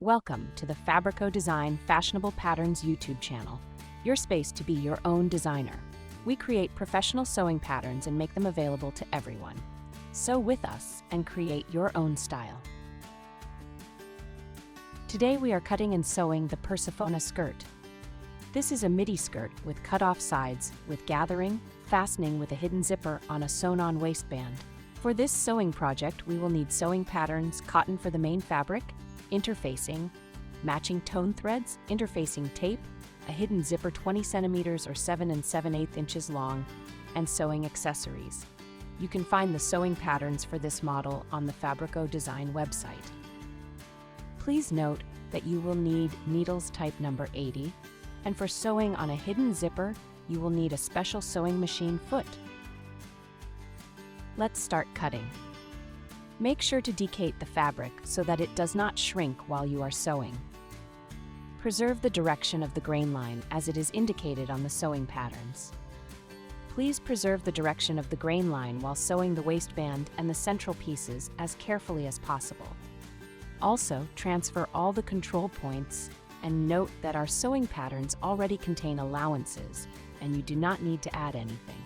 Welcome to the Fabrico.Design Fashionable Patterns YouTube channel, your space to be your own designer. We create professional sewing patterns and make them available to everyone. Sew with us and create your own style. Today we are cutting and sewing the Persephone skirt. This is a midi skirt with cut-off sides, with gathering, fastening with a hidden zipper on a sewn-on waistband. For this sewing project, we will need sewing patterns, cotton for the main fabric, interfacing, matching tone threads, interfacing tape, a hidden zipper 20 centimeters or 7 7/8 inches long, and sewing accessories. You can find the sewing patterns for this model on the Fabrico.Design website. Please note that you will need needles type number 80, and for sewing on a hidden zipper, you will need a special sewing machine foot. Let's start cutting. Make sure to decate the fabric so that it does not shrink while you are sewing. Preserve the direction of the grain line as it is indicated on the sewing patterns. Please preserve the direction of the grain line while sewing the waistband and the central pieces as carefully as possible. Also, transfer all the control points and note that our sewing patterns already contain allowances and you do not need to add anything.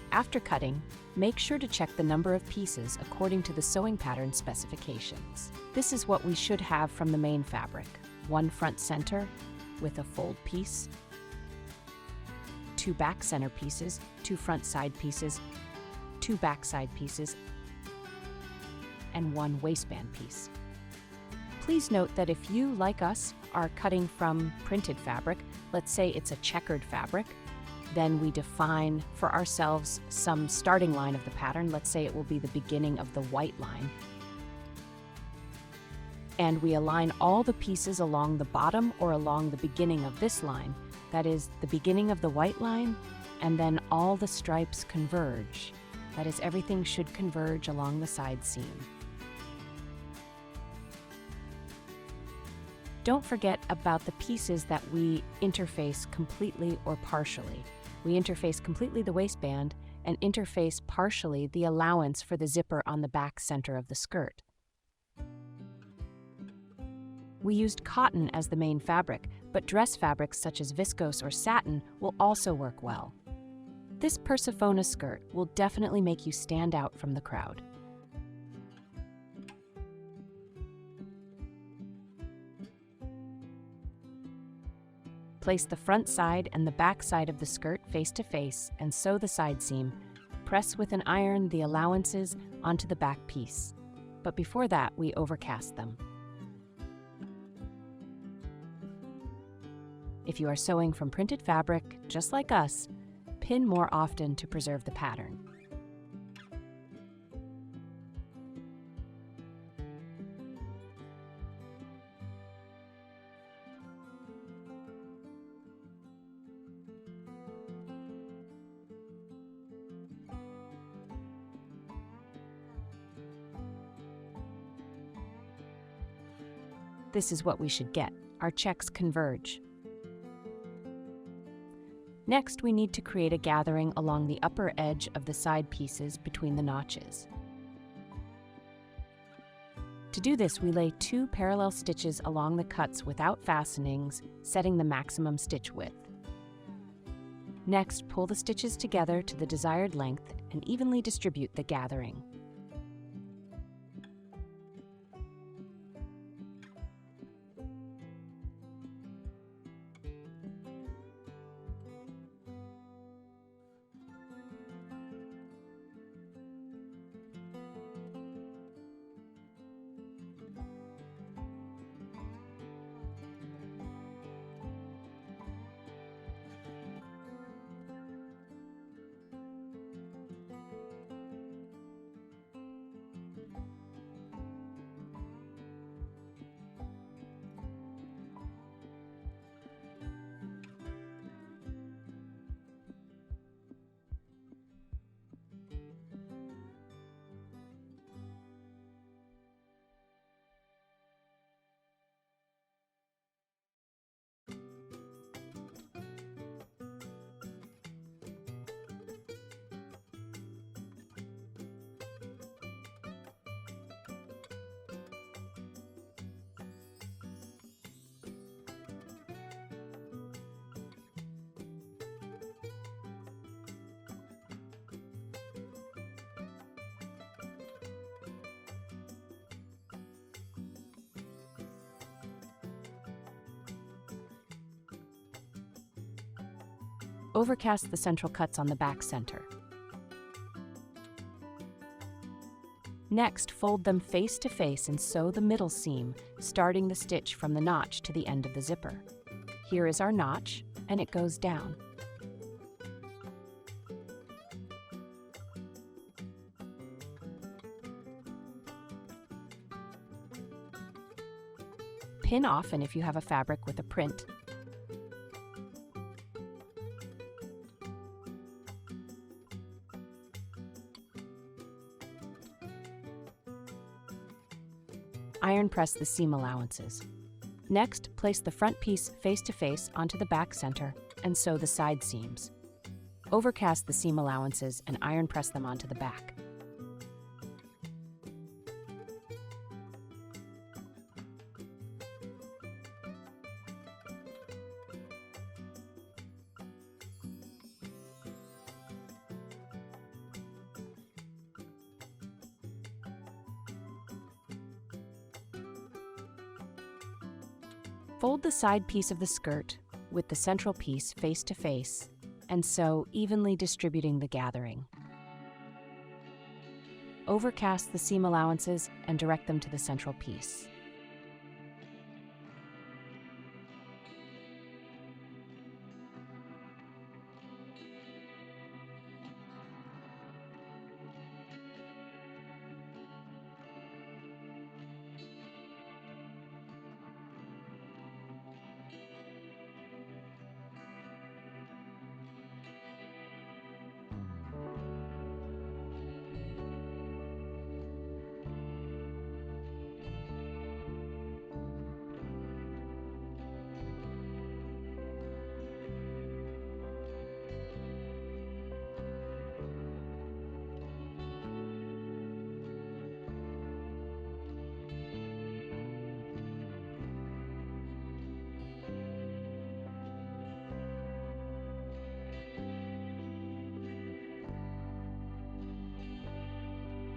After cutting, make sure to check the number of pieces according to the sewing pattern specifications. This is what we should have from the main fabric: one front center with a fold piece, two back center pieces, two front side pieces, two back side pieces, and one waistband piece. Please note that if you, like us, are cutting from printed fabric, let's say it's a checkered fabric, then we define for ourselves some starting line of the pattern. Let's say it will be the beginning of the white line. And we align all the pieces along the bottom or along the beginning of this line. That is the beginning of the white line, and then all the stripes converge. That is, everything should converge along the side seam. Don't forget about the pieces that we interface completely or partially. We interface completely the waistband and interface partially the allowance for the zipper on the back center of the skirt. We used cotton as the main fabric, but dress fabrics such as viscose or satin will also work well. This Persephone skirt will definitely make you stand out from the crowd. Place the front side and the back side of the skirt face to face and sew the side seam. Press with an iron the allowances onto the back piece. But before that, we overcast them. If you are sewing from printed fabric, just like us, pin more often to preserve the pattern. This is what we should get. Our checks converge. Next, we need to create a gathering along the upper edge of the side pieces between the notches. To do this, we lay 2 parallel stitches along the cuts without fastenings, setting the maximum stitch width. Next, pull the stitches together to the desired length and evenly distribute the gathering. Overcast the central cuts on the back center. Next, fold them face to face and sew the middle seam, starting the stitch from the notch to the end of the zipper. Here is our notch, and it goes down. Pin often if you have a fabric with a print. Iron press the seam allowances. Next, place the front piece face to face onto the back center and sew the side seams. Overcast the seam allowances and iron press them onto the back. Fold the side piece of the skirt with the central piece face to face and sew, evenly distributing the gathering. Overcast the seam allowances and direct them to the central piece.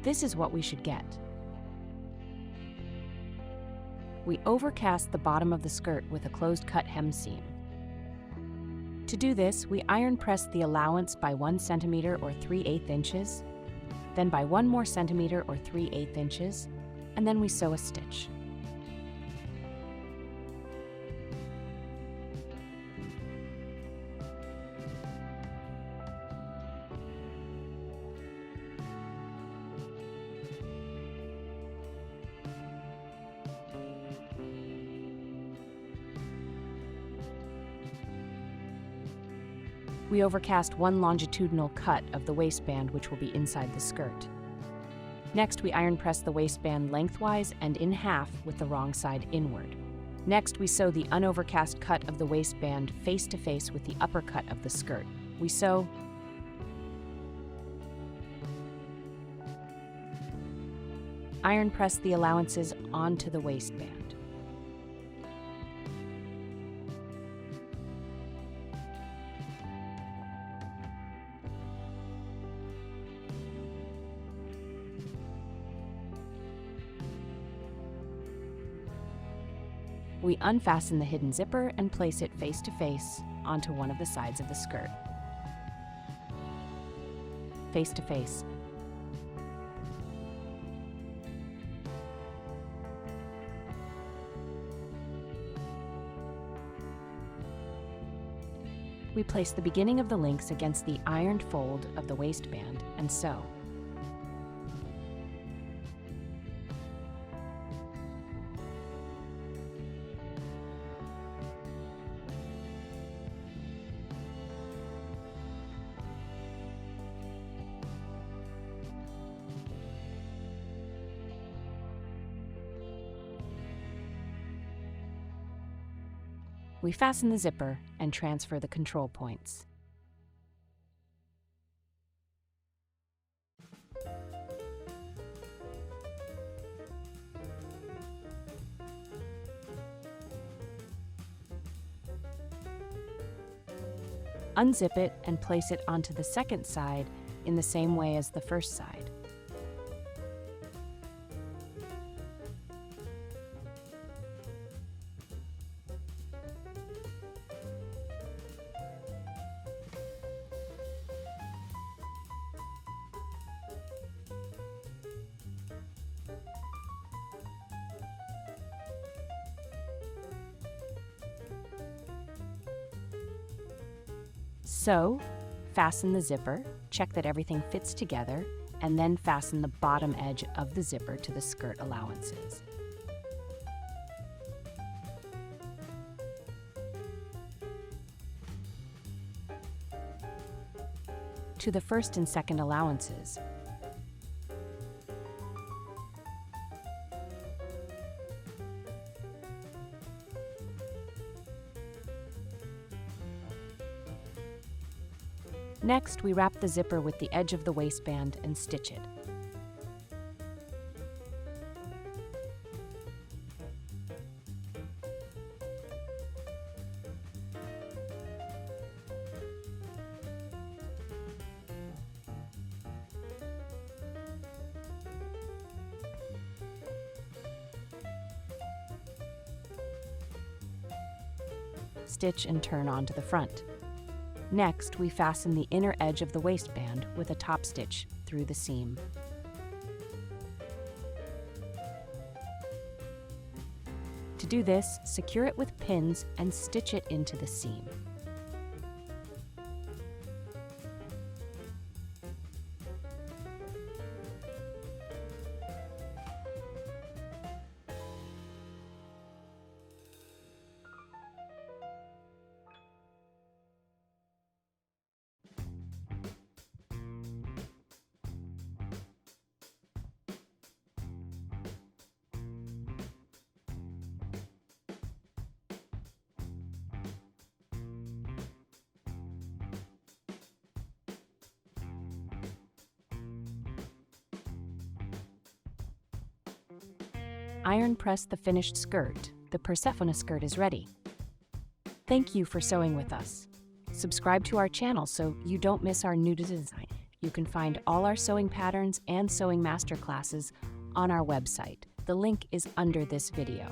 This is what we should get. We overcast the bottom of the skirt with a closed-cut hem seam. To do this, we iron press the allowance by 1 centimeter or 3/8 inches, then by 1 more centimeter or 3/8 inches, and then we sew a stitch. We overcast 1 longitudinal cut of the waistband, which will be inside the skirt. Next, we iron press the waistband lengthwise and in half with the wrong side inward. Next, we sew the unovercast cut of the waistband face to face with the upper cut of the skirt. We sew, iron press the allowances onto the waistband. We unfasten the hidden zipper and place it face to face onto one of the sides of the skirt. Face to face. We place the beginning of the links against the ironed fold of the waistband and sew. We fasten the zipper and transfer the control points. Unzip it and place it onto the second side in the same way as the first side. So, fasten the zipper, check that everything fits together, and then fasten the bottom edge of the zipper to the skirt allowances. To the first and second allowances. Next, we wrap the zipper with the edge of the waistband and stitch it. Stitch and turn onto the front. Next, we fasten the inner edge of the waistband with a top stitch through the seam. To do this, secure it with pins and stitch it into the seam. Iron press the finished skirt. The Persephone skirt is ready. Thank you for sewing with us. Subscribe to our channel so you don't miss our new design. You can find all our sewing patterns and sewing masterclasses on our website. The link is under this video.